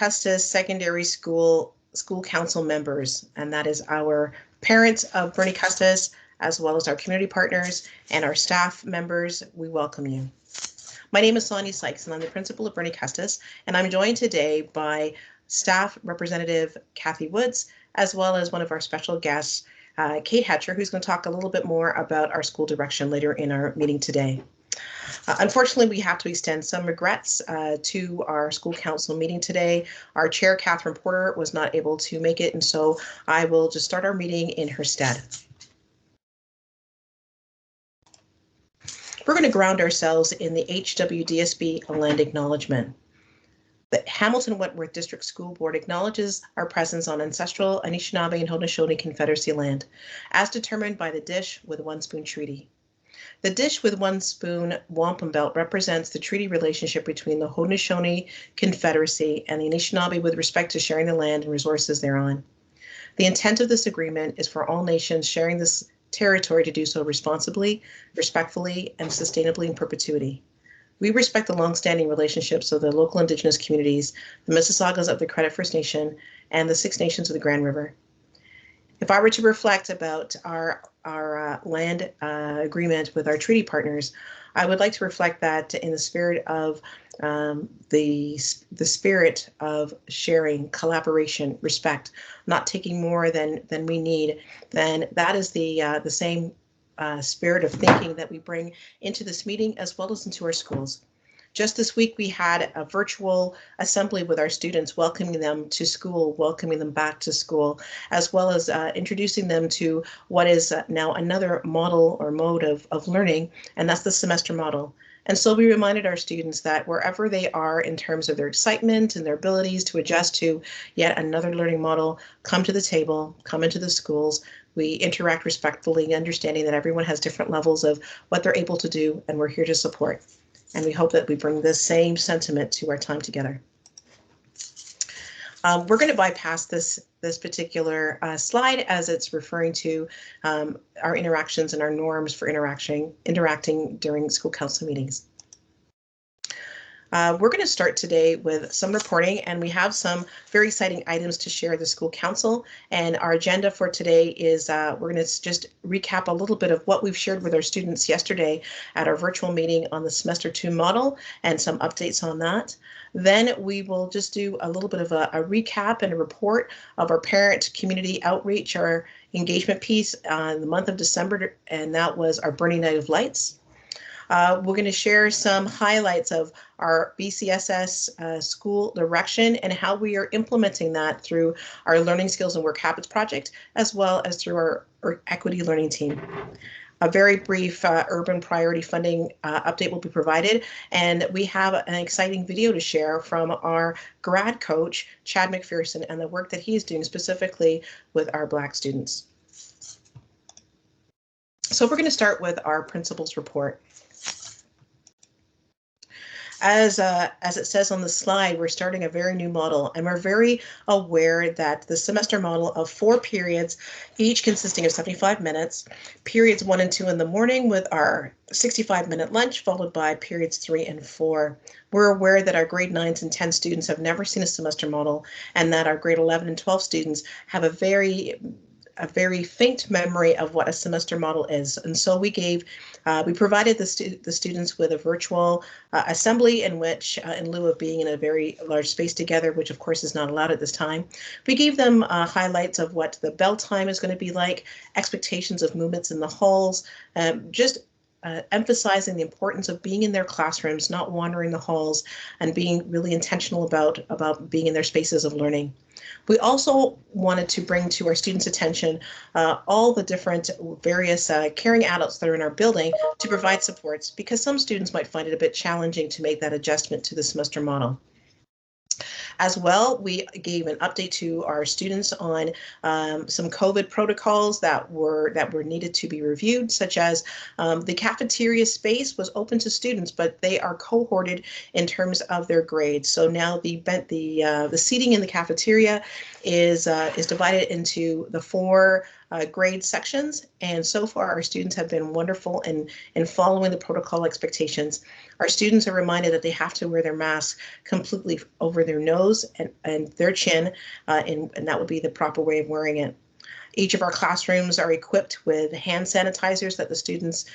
Custis Secondary School Council members, and that is our parents of Bernie Custis, as well as our community partners and our staff members. We welcome you. My name is Sonia Sykes, and I'm the principal of Bernie Custis, and I'm joined today by staff representative Kathy Woods, as well as one of our special guests, Kate Hatcher, who's going to talk a little bit more about our school direction later in our meeting today. Unfortunately, we have to extend some regrets to our school council meeting today. Our chair, Catherine Porter, was not able to make it, and so I will just start our meeting in her stead. We're going to ground ourselves in the HWDSB Land Acknowledgement. The Hamilton Wentworth District School Board acknowledges our presence on ancestral Anishinaabe and Haudenosaunee Confederacy land, as determined by the Dish with One Spoon Treaty. The Dish with One Spoon Wampum Belt represents the treaty relationship between the Haudenosaunee Confederacy and the Anishinaabe with respect to sharing the land and resources thereon. The intent of this agreement is for all nations sharing this territory to do so responsibly, respectfully, and sustainably in perpetuity. We respect the long-standing relationships of the local Indigenous communities, the Mississaugas of the Credit First Nation, and the Six Nations of the Grand River. If I were to reflect about our land agreement with our treaty partners, I would like to reflect that in the spirit of the spirit of sharing, collaboration, respect, not taking more than we need. Then that is the same spirit of thinking that we bring into this meeting as well as into our schools. Just this week, we had a virtual assembly with our students, welcoming them to school, welcoming them back to school, as well as introducing them to what is now another model or mode of learning, and that's the semester model. And so we reminded our students that wherever they are in terms of their excitement and their abilities to adjust to yet another learning model, come to the table, come into the schools. We interact respectfully, understanding that everyone has different levels of what they're able to do, and we're here to support. And we hope that we bring this same sentiment to our time together. We're going to bypass this particular slide as it's referring to our interactions and our norms for interacting during school council meetings. We're going to start today with some reporting, and we have some very exciting items to share with the school council. And our agenda for today is we're going to just recap a little bit of what we've shared with our students yesterday at our virtual meeting on the semester 2 model and some updates on that. Then we will just do a little bit of a recap and a report of our parent community outreach, our engagement piece in the month of December, and that was our Burning Night of Lights. We're going to share some highlights of our BCSS school direction and how we are implementing that through our Learning Skills and Work Habits project, as well as through our equity learning team. A very brief urban priority funding update will be provided, and we have an exciting video to share from our grad coach, Chad McPherson, and the work that he's doing specifically with our Black students. So we're going to start with our principal's report. As it says on the slide, we're starting a very new model, and we're very aware that the semester model of 4 periods, each consisting of 75 minutes, periods 1 and 2 in the morning with our 65-minute lunch, followed by periods 3 and 4. We're aware that our grade 9s and 10 students have never seen a semester model, and that our grade 11 and 12 students have a very faint memory of what a semester model is. And so we provided the students with a virtual assembly in which, in lieu of being in a very large space together, which of course is not allowed at this time, we gave them highlights of what the bell time is going to be like, expectations of movements in the halls, emphasizing the importance of being in their classrooms, not wandering the halls, and being really intentional about being in their spaces of learning. We also wanted to bring to our students' attention all the different various caring adults that are in our building to provide supports, because some students might find it a bit challenging to make that adjustment to the semester model. As well, we gave an update to our students on some COVID protocols that were needed to be reviewed, such as the cafeteria space was open to students, but they are cohorted in terms of their grades. So now the seating in the cafeteria is divided into the 4 grade sections. And so far, our students have been wonderful in following the protocol expectations. Our students are reminded that they have to wear their mask completely over their nose and their chin, and that would be the proper way of wearing it. Each of our classrooms are equipped with hand sanitizers that the students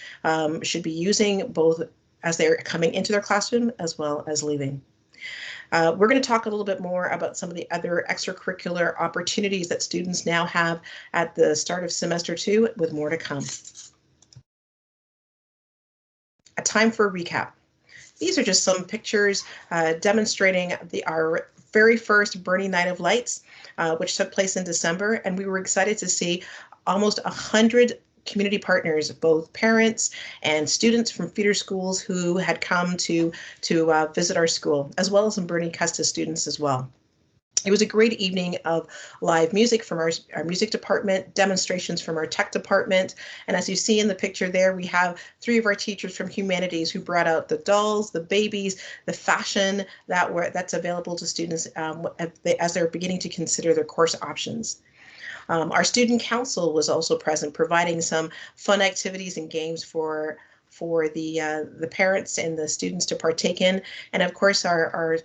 should be using both as they're coming into their classroom as well as leaving. We're going to talk a little bit more about some of the other extracurricular opportunities that students now have at the start of semester 2, with more to come. A time for a recap. These are just some pictures demonstrating our very first Bernie Night of Lights, which took place in December, and we were excited to see almost 100 community partners, both parents and students from feeder schools who had come to visit our school, as well as some Bernie Custis students as well. It was a great evening of live music from our music department, demonstrations from our tech department, and as you see in the picture there, we have 3 of our teachers from humanities who brought out the dolls, the babies, the fashion that's available to students as they're beginning to consider their course options. Our student council was also present, providing some fun activities and games for the parents and the students to partake in, and of course our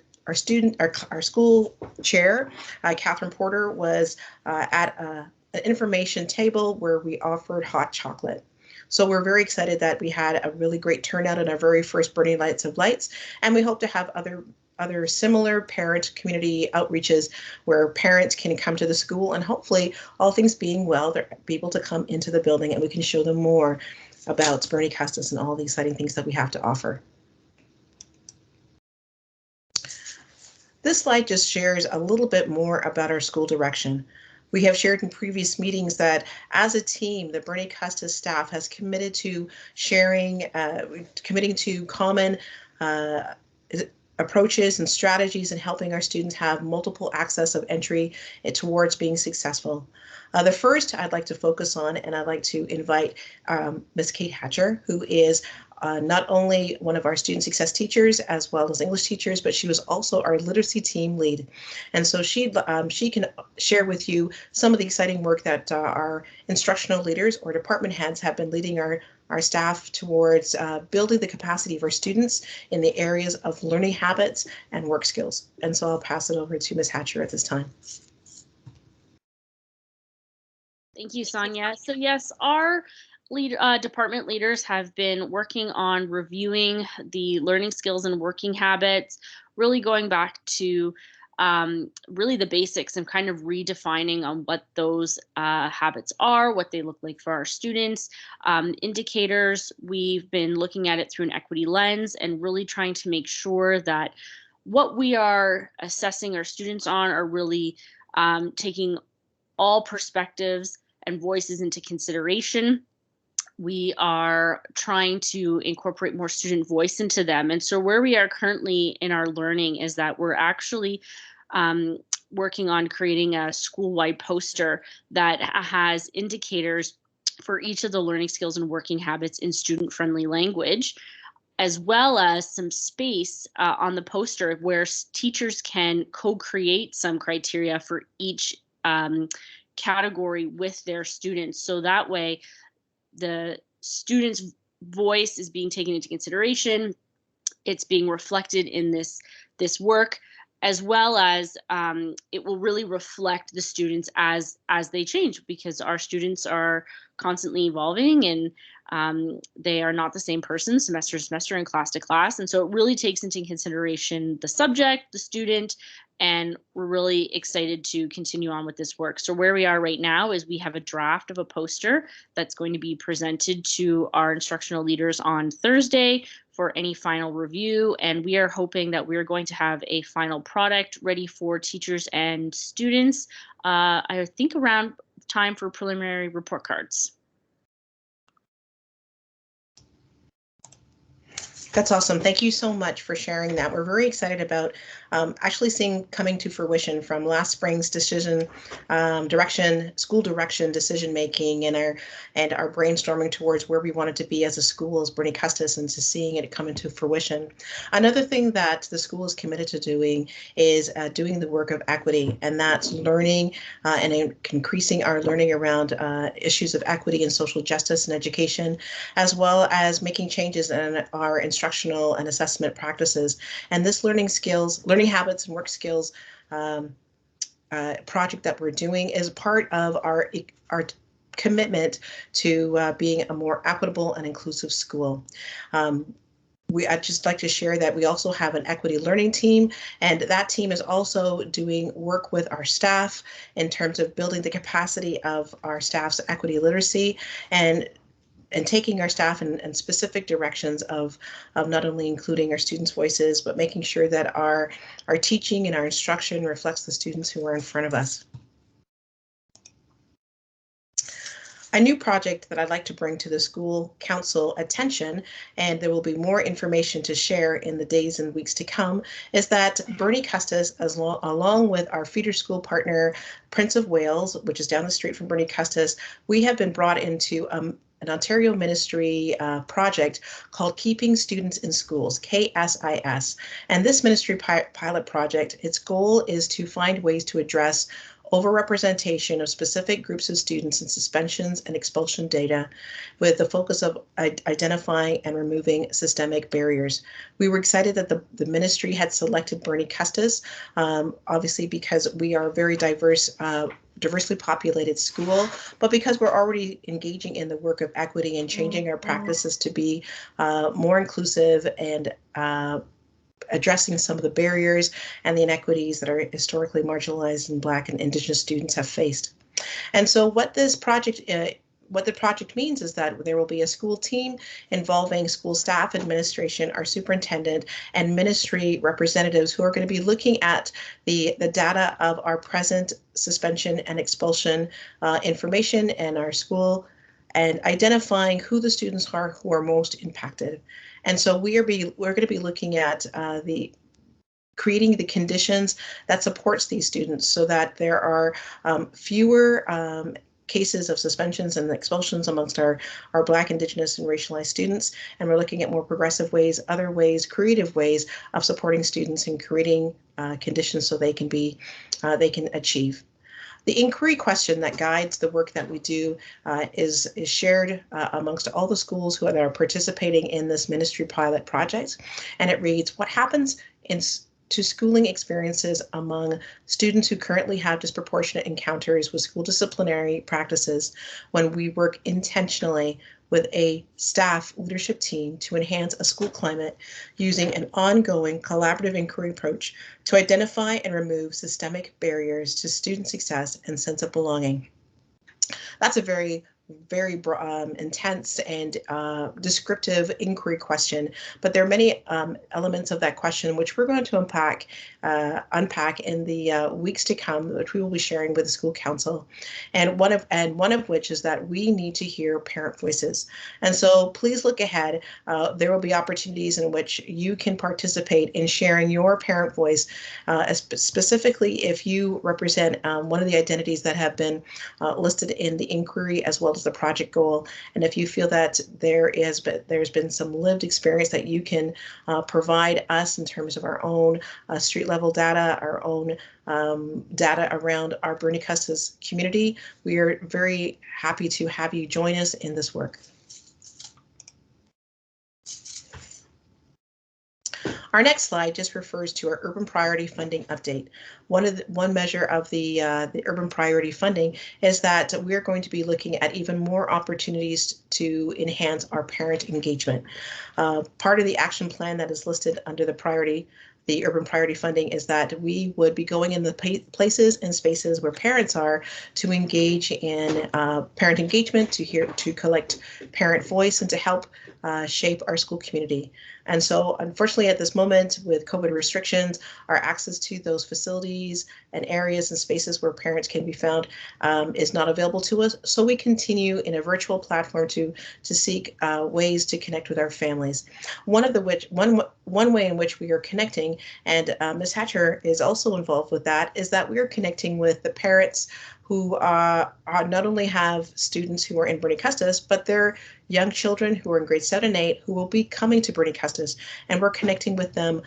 school chair, Catherine Porter, was at an information table where we offered hot chocolate. So we're very excited that we had a really great turnout in our very first Burning Lights of Lights, and we hope to have other similar parent community outreaches where parents can come to the school, and hopefully, all things being well, they're able to come into the building and we can show them more about Bernie Custis and all the exciting things that we have to offer. This slide just shares a little bit more about our school direction. We have shared in previous meetings that as a team, the Bernie Custis staff has committed to committing to common approaches and strategies and helping our students have multiple access of entry towards being successful. The first I'd like to focus on, and I'd like to invite Ms. Kate Hatcher, who is not only one of our student success teachers as well as English teachers, but she was also our literacy team lead. And so she can share with you some of the exciting work that our instructional leaders or department heads have been leading our staff towards building the capacity of our students in the areas of learning habits and work skills. And so I'll pass it over to Ms. Hatcher at this time. Thank you, Sonia. So yes, our department leaders have been working on reviewing the learning skills and working habits, really going back to really the basics and kind of redefining on what those habits are, what they look like for our students. Indicators, we've been looking at it through an equity lens and really trying to make sure that what we are assessing our students on are really taking all perspectives and voices into consideration. We are trying to incorporate more student voice into them. And so where we are currently in our learning is that we're actually working on creating a school-wide poster that has indicators for each of the learning skills and working habits in student-friendly language, as well as some space on the poster where teachers can co-create some criteria for each category with their students. So that way the student's voice is being taken into consideration. It's being reflected in this work, as well as it will really reflect the students as they change, because our students are constantly evolving and they are not the same person semester to semester and class to class. And so it really takes into consideration the subject, the student, and we're really excited to continue on with this work. So where we are right now is we have a draft of a poster that's going to be presented to our instructional leaders on Thursday for any final review. And we are hoping that we're going to have a final product ready for teachers and students, I think around time for preliminary report cards. That's awesome. Thank you so much for sharing that. We're very excited about actually seeing coming to fruition from last spring's decision school direction decision making, and our brainstorming towards where we wanted to be as a school as Bernie Custis, and to seeing it come into fruition. Another thing that the school is committed to doing is doing the work of equity, and that's learning and increasing our learning around issues of equity and social justice and education, as well as making changes in our instructional and assessment practices. And this learning habits and work skills project that we're doing is part of our commitment to being a more equitable and inclusive school. I'd just like to share that we also have an equity learning team, and that team is also doing work with our staff in terms of building the capacity of our staff's equity literacy, and taking our staff in specific directions of not only including our students' voices, but making sure that our teaching and our instruction reflects the students who are in front of us. A new project that I'd like to bring to the school council attention, and there will be more information to share in the days and weeks to come, is that Bernie Custis, along with our feeder school partner, Prince of Wales, which is down the street from Bernie Custis, we have been brought into an Ontario ministry project called Keeping Students in Schools, KSIS. And this ministry pilot project, its goal is to find ways to address overrepresentation of specific groups of students in suspensions and expulsion data, with the focus of identifying and removing systemic barriers. We were excited that the ministry had selected Bernie Custis, obviously because we are a very diversely populated school, but because we're already engaging in the work of equity and changing our practices to be more inclusive and addressing some of the barriers and the inequities that are historically marginalized and Black and Indigenous students have faced. And so what the project means is that there will be a school team involving school staff, administration, our superintendent, and ministry representatives who are going to be looking at the data of our present suspension and expulsion information in our school, and identifying who the students are who are most impacted. And so we're going to be looking at creating the conditions that supports these students, so that there are fewer cases of suspensions and expulsions amongst our Black, Indigenous, and racialized students. And we're looking at more progressive ways, other ways, creative ways of supporting students and creating conditions so they can achieve. The inquiry question that guides the work that we do is shared amongst all the schools who are participating in this ministry pilot project. And it reads, what happens to schooling experiences among students who currently have disproportionate encounters with school disciplinary practices when we work intentionally with a staff leadership team to enhance a school climate using an ongoing collaborative inquiry approach to identify and remove systemic barriers to student success and sense of belonging? That's a very intense and descriptive inquiry question, but there are many elements of that question which we're going to unpack in the weeks to come, which we will be sharing with the school council. And one of which is that we need to hear parent voices. And so please look ahead. There will be opportunities in which you can participate in sharing your parent voice, specifically if you represent one of the identities that have been listed in the inquiry, as well as the project goal. And if you feel that there's been some lived experience that you can provide us in terms of our own street level data, our own data around our Bernie Custis community, we are very happy to have you join us in this work. Our next slide just refers to our urban priority funding update. One measure of the urban priority funding is that we're going to be looking at even more opportunities to enhance our parent engagement. Part of the action plan that is listed under the urban priority funding is that we would be going in the places and spaces where parents are to engage in parent engagement, to collect parent voice, and to help shape our school community. And so unfortunately at this moment with COVID restrictions, our access to those facilities and areas and spaces where parents can be found is not available to us. So we continue in a virtual platform to seek ways to connect with our families. One way in which we are connecting, and Ms. Hatcher is also involved with that, is that we are connecting with the parents who not only have students who are in Bernie Custis, but they're young children who are in grade 7 and 8 who will be coming to Bernie Custis, and we're connecting with them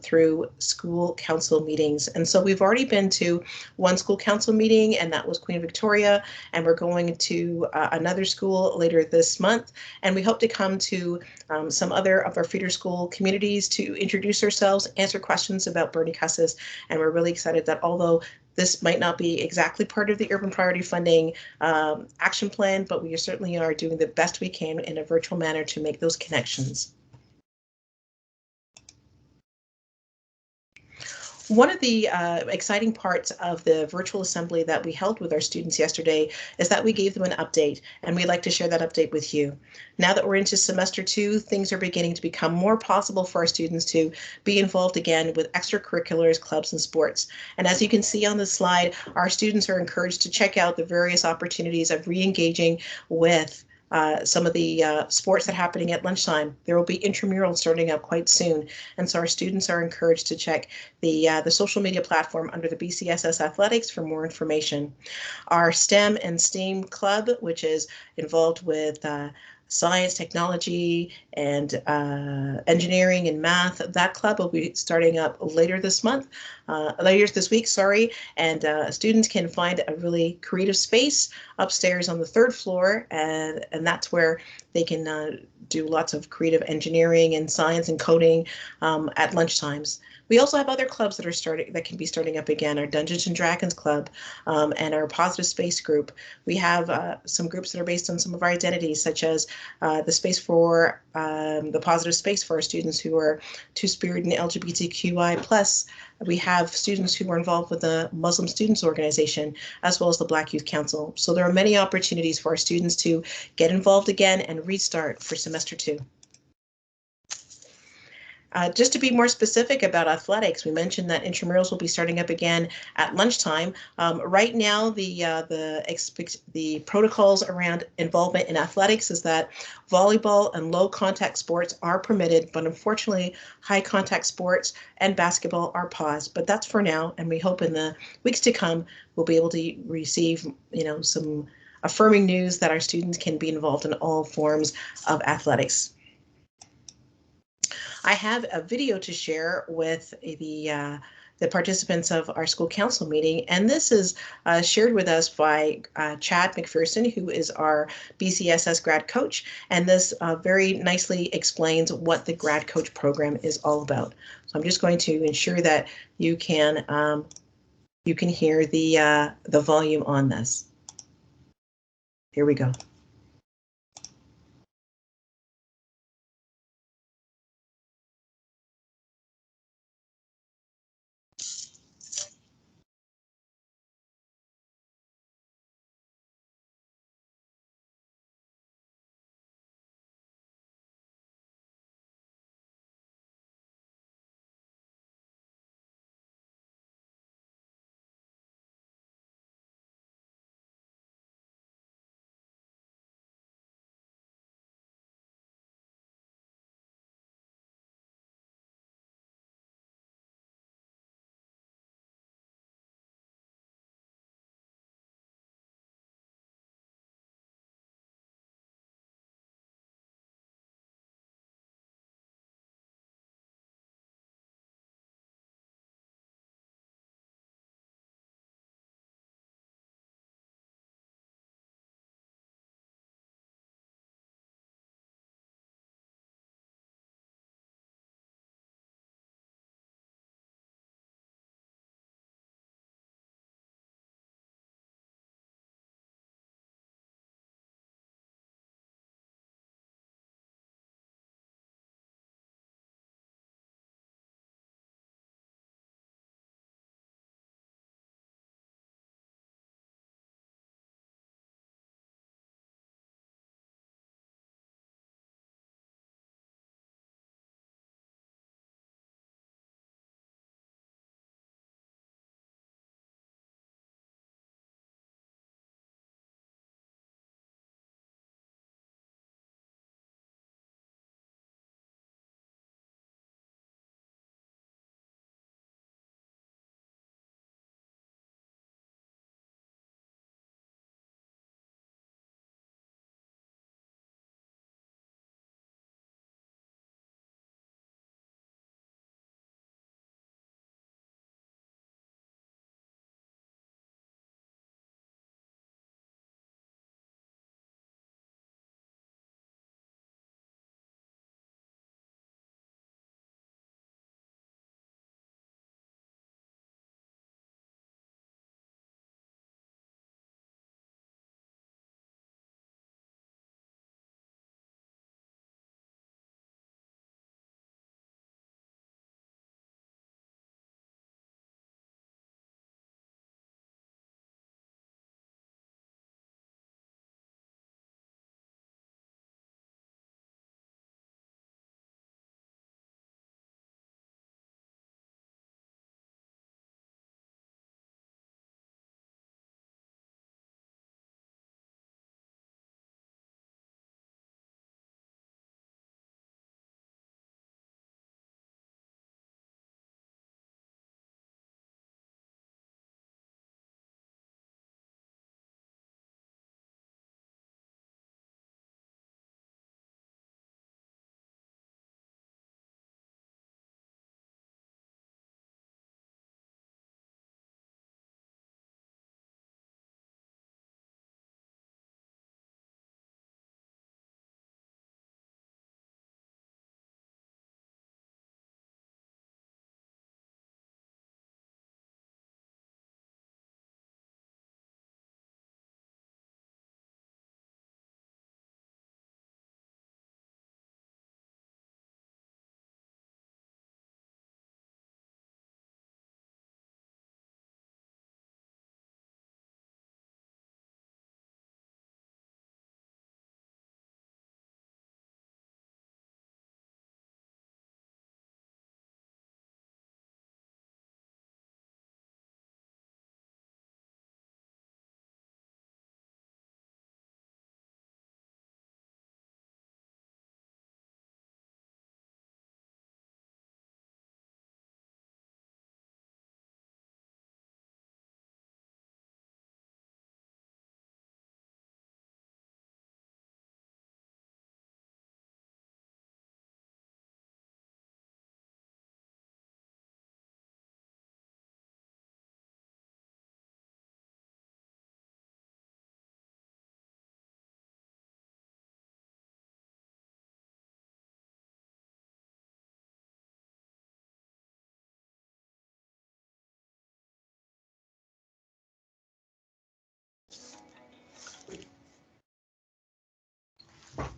through school council meetings. And so we've already been to one school council meeting, and that was Queen Victoria, and we're going to another school later this month, and we hope to come to some other of our feeder school communities to introduce ourselves, answer questions about Bernie Custis, and we're really excited that although this might not be exactly part of the urban priority funding action plan, but we certainly are doing the best we can in a virtual manner to make those connections. One of the exciting parts of the virtual assembly that we held with our students yesterday is that we gave them an update, and we'd like to share that update with you. Now that we're into semester 2, things are beginning to become more possible for our students to be involved again with extracurriculars, clubs, and sports. And as you can see on the slide, our students are encouraged to check out the various opportunities of re-engaging with some of the sports that are happening at lunchtime. There will be intramurals starting up quite soon, and so our students are encouraged to check the social media platform under the BCSS Athletics for more information. Our STEM and STEAM club, which is involved with science, technology, and engineering and math. That club will be starting up later this week, sorry, and students can find a really creative space upstairs on the 3rd floor, and that's where they can do lots of creative engineering and science and coding at lunchtimes. We also have other clubs that can be starting up again, our Dungeons and Dragons club and our Positive Space group. We have some groups that are based on some of our identities, such as the space for the positive space for our students who are Two-Spirit and LGBTQI+. We have students who are involved with the Muslim Students Organization, as well as the Black Youth Council. So there are many opportunities for our students to get involved again and restart for semester 2. Just to be more specific about athletics, we mentioned that intramurals will be starting up again at lunchtime. Right now, the protocols around involvement in athletics is that volleyball and low contact sports are permitted, but unfortunately, high contact sports and basketball are paused. But that's for now, and we hope in the weeks to come we'll be able to receive, some affirming news that our students can be involved in all forms of athletics. I have a video to share with the participants of our school council meeting, and this is shared with us by Chad McPherson, who is our BCSS grad coach, and this very nicely explains what the grad coach program is all about. So I'm just going to ensure that you can hear the volume on this. Here we go.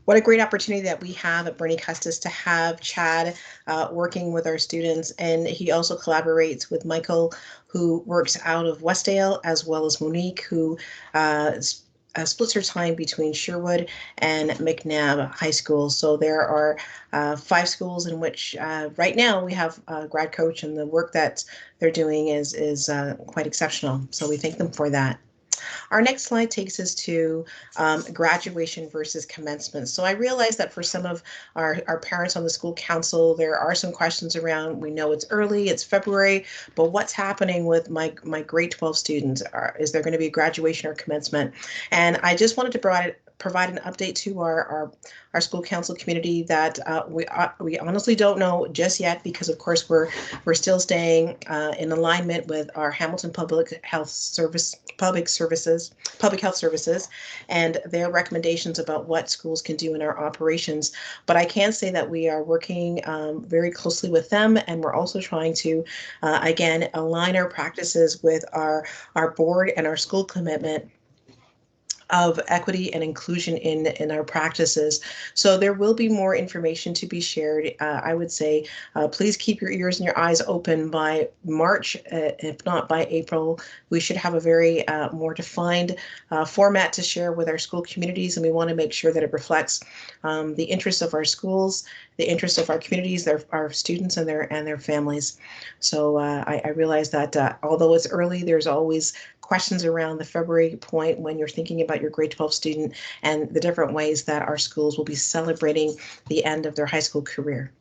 What a great opportunity that we have at Bernie Custis to have Chad working with our students. And he also collaborates with Michael, who works out of Westdale, as well as Monique, who splits her time between Sherwood and McNabb High School. So there are 5 schools in which right now we have a grad coach, and the work that they're doing is quite exceptional. So we thank them for that. Our next slide takes us to graduation versus commencement. So I realize that for some of our parents on the school council, there are some questions around, we know it's early, it's February, but what's happening with my grade 12 students? Is there going to be graduation or commencement? And I just wanted to provide an update to our school council community that we honestly don't know just yet, because of course we're still staying in alignment with our Hamilton Public Health Services, and their recommendations about what schools can do in our operations. But I can say that we are working very closely with them, and we're also trying to again align our practices with our board and our school commitment of equity and inclusion in our practices. So there will be more information to be shared. I would say please keep your ears and your eyes open by March, if not by April. We should have a very more defined format to share with our school communities, and we want to make sure that it reflects the interests of our schools, the interests of our communities, our students and their families. So I realize that although it's early, there's always questions around the February point when you're thinking about your grade 12 student and the different ways that our schools will be celebrating the end of their high school career.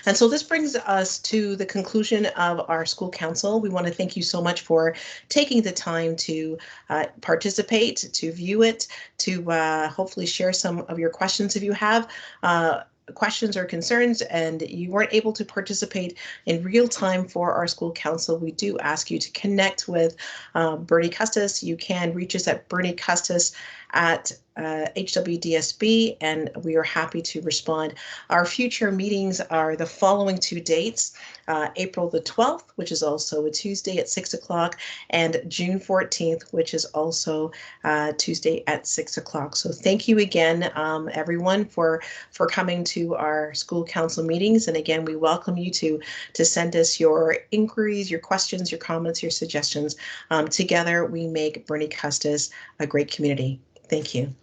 And so this brings us to the conclusion of our school council. We want to thank you so much for taking the time to participate, to view it, to hopefully share some of your questions if you have. Questions or concerns and you weren't able to participate in real time for our school council, we do ask you to connect with Bernie Custis. You can reach us at Bernie Custis at HWDSB, and we are happy to respond. Our future meetings are the following 2 dates, April the 12th, which is also a Tuesday at 6 o'clock, and June 14th, which is also Tuesday at 6 o'clock. So thank you again, everyone, for coming to our school council meetings. And again, we welcome you to send us your inquiries, your questions, your comments, your suggestions. Together, we make Bernie Custis a great community. Thank you.